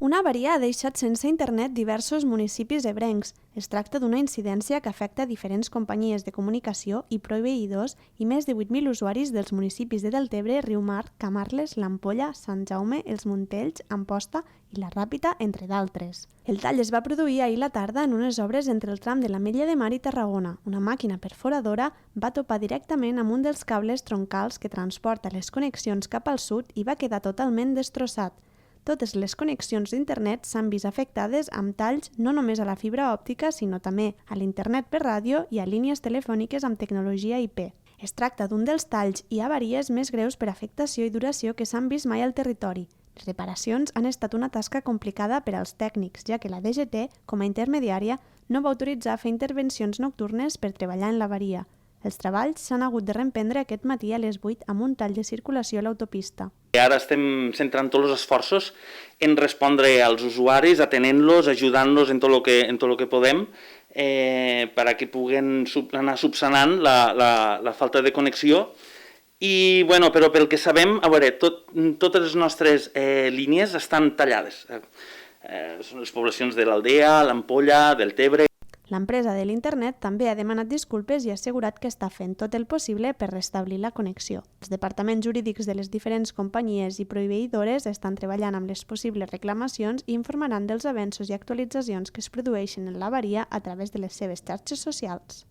Una avaria ha deixat sense internet diversos municipis ebrencs. Es tracta d'una incidència que afecta diferents companyies de comunicació i proveïdors i més de 8.000 usuaris dels municipis de Deltebre, Riumar, Camarles, l'Ampolla, Sant Jaume, els Montells, Amposta i la Ràpita, entre d'altres. El tall es va produir ahir la tarda en unes obres entre el tram de l'Ametlla de Mar i Tarragona. Una màquina perforadora va topar directament amb un dels cables troncals que transporta les connexions cap al sud i va quedar totalment destrossat. Totes les connexions d'internet s'han vist afectades amb talls no només a la fibra òptica, sinó també a l'internet per ràdio i a línies telefòniques amb tecnologia IP. Es tracta d'un dels talls i avaries més greus per afectació i duració que s'han vist mai al territori. Les reparacions han estat una tasca complicada per als tècnics, ja que la DGT, com a intermediària, no va autoritzar fer intervencions nocturnes per treballar en l'avaria. Els treballs s'han hagut de reemprendre aquest matí a les 8 amb un tall de circulació a l'autopista. Ara estem centrant tots els esforços en respondre als usuaris, atenent-los, ajudant-los en tot el que podem perquè puguen anar subsanant la falta de connexió. I, però pel que sabem, a veure, totes les nostres línies estan tallades. Són les poblacions de l'Aldea, l'Ampolla, del Tebre. L'empresa de l'internet també ha demanat disculpes i ha assegurat que està fent tot el possible per restablir la connexió. Els departaments jurídics de les diferents companyies i proveïdores estan treballant amb les possibles reclamacions i informaran dels avenços i actualitzacions que es produeixen en l'avaria a través de les seves xarxes socials.